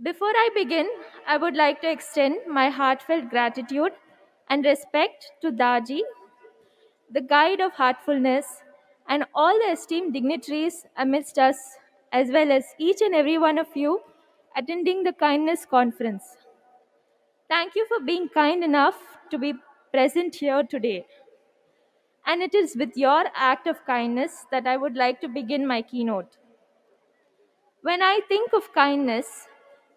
Before I begin, I would like to extend my heartfelt gratitude and respect to Daaji, the guide of heartfulness, and all the esteemed dignitaries amidst us, as well as each and every one of you attending the Kindness Conference. Thank you for being kind enough to be present here today. And it is with your act of kindness that I would like to begin my keynote. When I think of kindness,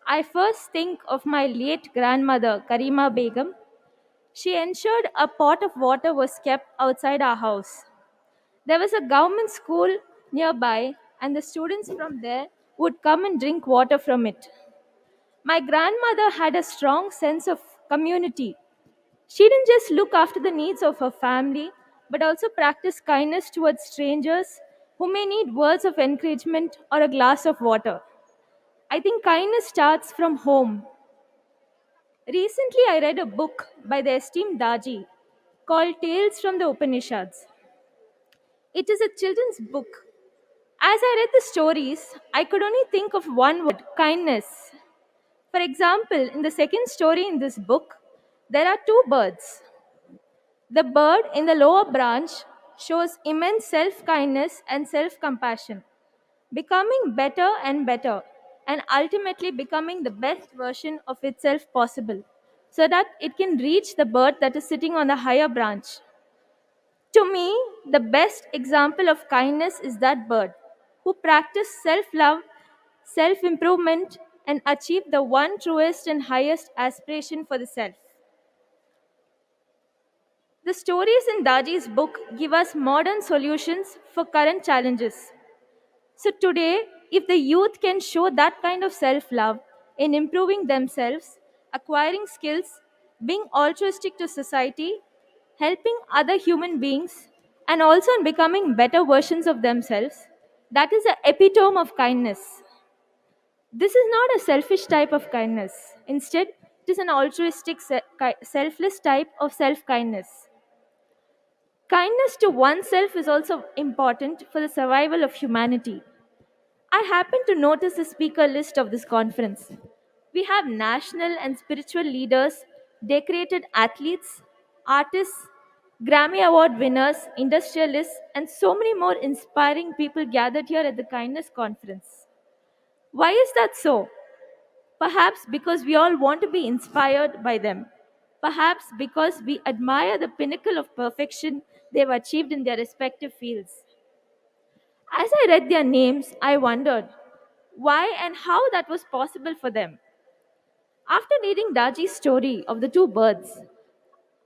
I first think of my late grandmother, Karima Begum. She ensured a pot of water was kept outside our house. There was a government school nearby, and the students from there would come and drink water from it. My grandmother had a strong sense of community. She didn't just look after the needs of her family, but also practiced kindness towards strangers who may need words of encouragement or a glass of water. I think kindness starts from home. Recently, I read a book by the esteemed Daaji called Tales from the Upanishads. It is a children's book. As I read the stories, I could only think of one word kindness. For example, in the second story in this book, there are two birds. The bird in the lower branch shows immense self kindness and self compassion, becoming better and better, and ultimately becoming the best version of itself possible, so that it can reach the bird that is sitting on the higher branch. To me, the best example of kindness is that bird who practiced self love, self improvement, and achieved the one truest and highest aspiration for the self. The stories in Daji's book give us modern solutions for current challenges. So, today, if the youth can show that kind of self love in improving themselves, acquiring skills, being altruistic to society, helping other human beings, and also in becoming better versions of themselves, that is the epitome of kindness. This is not a selfish type of kindness. Instead, it is an altruistic, selfless type of self kindness. Kindness to oneself is also important for the survival of humanity. I happen to notice the speaker list of this conference. We have national and spiritual leaders, decorated athletes, artists, Grammy Award winners, industrialists, and so many more inspiring people gathered here at the Kindness Conference. Why is that so? Perhaps because we all want to be inspired by them. Perhaps because we admire the pinnacle of perfection they've achieved in their respective fields. As I read their names, I wondered why and how that was possible for them. After reading Daji's story of the two birds,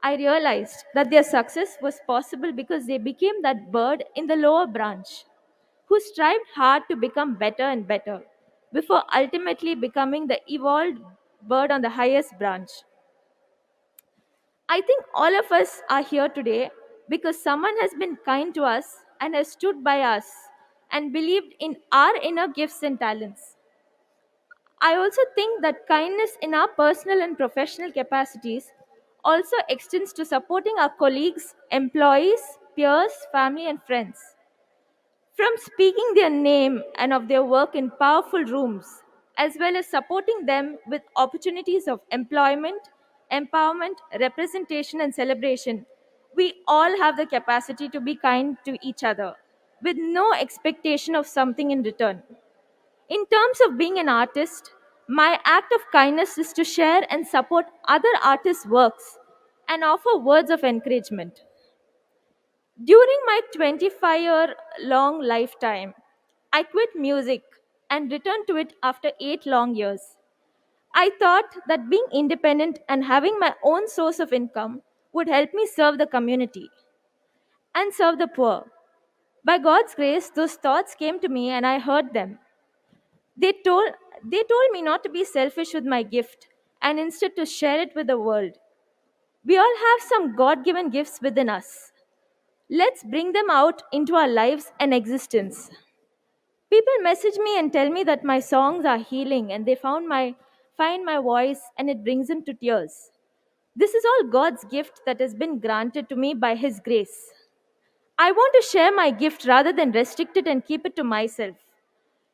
I realized that their success was possible because they became that bird in the lower branch, who strived hard to become better and better before ultimately becoming the evolved bird on the highest branch. I think all of us are here today because someone has been kind to us and has stood by us and believed in our inner gifts and talents. I also think that kindness in our personal and professional capacities also extends to supporting our colleagues, employees, peers, family, and friends. From speaking their name and of their work in powerful rooms, as well as supporting them with opportunities of employment, empowerment, representation, and celebration, we all have the capacity to be kind to each other with no expectation of something in return. In terms of being an artist, my act of kindness is to share and support other artists' works and offer words of encouragement. During my 25-year long lifetime, I quit music and returned to it after 8 long years. I thought that being independent and having my own source of income would help me serve the community and serve the poor. By God's grace, those thoughts came to me and I heard them. They told, they told me not to be selfish with my gift and instead to share it with the world. We all have some God given gifts within us. Let's bring them out into our lives and existence. People message me and tell me that my songs are healing and they find my voice and it brings them to tears. This is all God's gift that has been granted to me by His grace. I want to share my gift rather than restrict it and keep it to myself.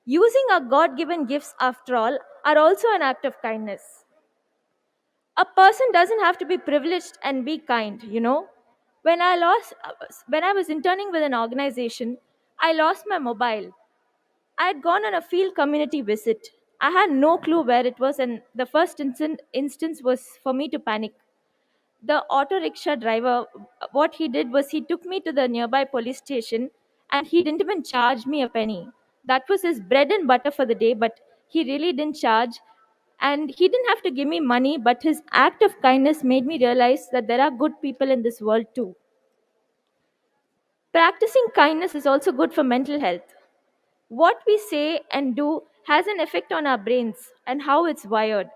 Using our God given gifts, after all, are also an act of kindness. A person doesn't have to be privileged and be kind, you know. When I was interning with an organization, I lost my mobile. I had gone on a field community visit. I had no clue where it was, and the first instance was for me to panic. The auto rickshaw driver, what he did was he took me to the nearby police station, and he didn't even charge me a penny. That was his bread and butter for the day, but he really didn't charge. And he didn't have to give me money, but his act of kindness made me realize that there are good people in this world too. Practicing kindness is also good for mental health. What we say and do has an effect on our brains and how it's wired.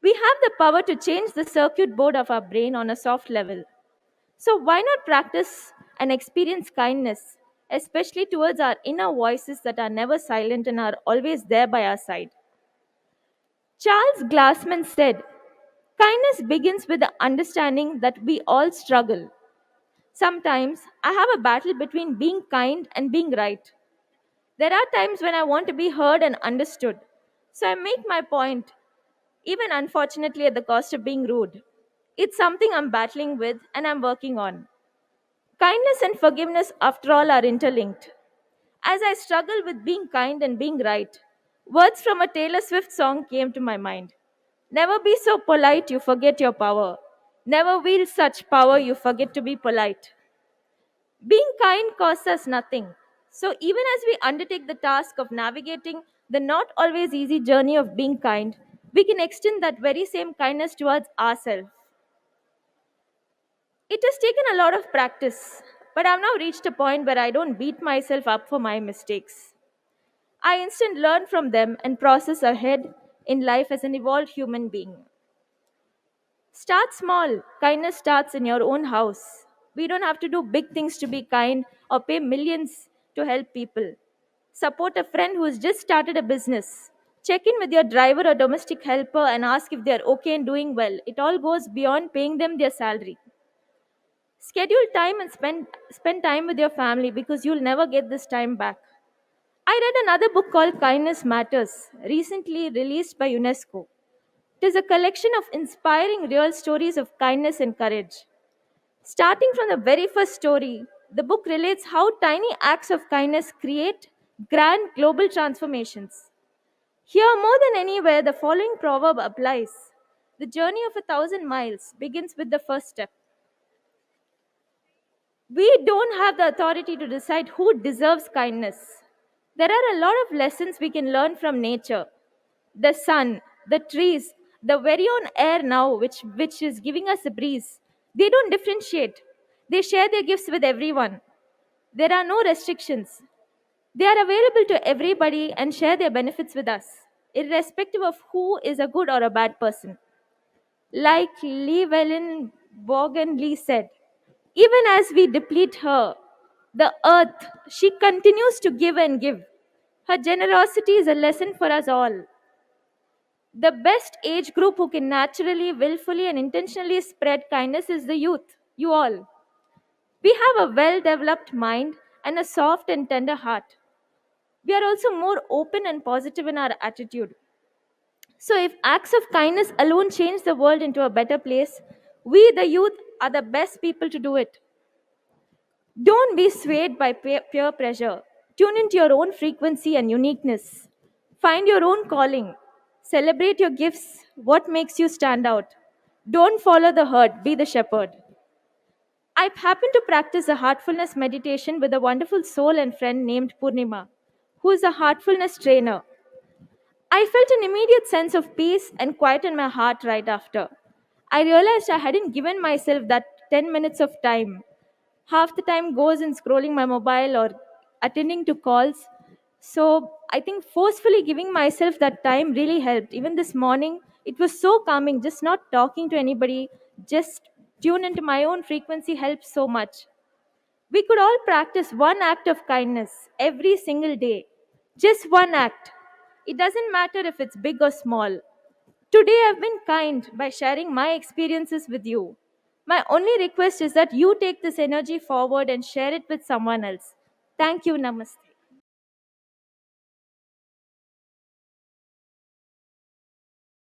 We have the power to change the circuit board of our brain on a soft level. So, why not practice and experience kindness, especially towards our inner voices that are never silent and are always there by our side? Charles Glassman said, kindness begins with the understanding that we all struggle. Sometimes I have a battle between being kind and being right. There are times when I want to be heard and understood. So I make my point, even unfortunately at the cost of being rude. It's something I'm battling with and I'm working on. Kindness and forgiveness, after all, are interlinked. As I struggle with being kind and being right, words from a Taylor Swift song came to my mind. Never be so polite you forget your power. Never wield such power you forget to be polite. Being kind costs us nothing. So, even as we undertake the task of navigating the not always easy journey of being kind, we can extend that very same kindness towards ourselves. It has taken a lot of practice, but I've now reached a point where I don't beat myself up for my mistakes. I instead learn from them and process ahead in life as an evolved human being. Start small. Kindness starts in your own house. We don't have to do big things to be kind or pay millions to help people. Support a friend who has just started a business. Check in with your driver or domestic helper and ask if they're okay and doing well. It all goes beyond paying them their salary. Schedule time and spend time with your family because you'll never get this time back. I read another book called Kindness Matters, recently released by UNESCO. It is a collection of inspiring real stories of kindness and courage. Starting from the very first story, the book relates how tiny acts of kindness create grand global transformations. Here, more than anywhere, the following proverb applies: the journey of 1,000 miles begins with the first step. We don't have the authority to decide who deserves kindness. There are a lot of lessons we can learn from nature. The sun, the trees, the very own air now, which is giving us a breeze. They don't differentiate. They share their gifts with everyone. There are no restrictions. They are available to everybody and share their benefits with us, irrespective of who is a good or a bad person. Like Llewellyn Vaughan Lee said, even as we deplete her, the earth, she continues to give and give. Her generosity is a lesson for us all. The best age group who can naturally, willfully, and intentionally spread kindness is the youth, you all. We have a well developed mind and a soft and tender heart. We are also more open and positive in our attitude. So, if acts of kindness alone change the world into a better place, we, the youth, are the best people to do it. Don't be swayed by peer pressure. Tune into your own frequency and uniqueness. Find your own calling. Celebrate your gifts, what makes you stand out. Don't follow the herd, be the shepherd. I happen to practice a heartfulness meditation with a wonderful soul and friend named Purnima, who is a heartfulness trainer. I felt an immediate sense of peace and quiet in my heart right after. I realized I hadn't given myself that 10 minutes of time. Half the time goes in scrolling my mobile or attending to calls. So I think forcefully giving myself that time really helped. Even this morning, it was so calming, just not talking to anybody, just tune into my own frequency helps so much. We could all practice one act of kindness every single day. Just one act. It doesn't matter if it's big or small. Today I've been kind by sharing my experiences with you. My only request is that you take this energy forward and share it with someone else. Thank you. Namaste.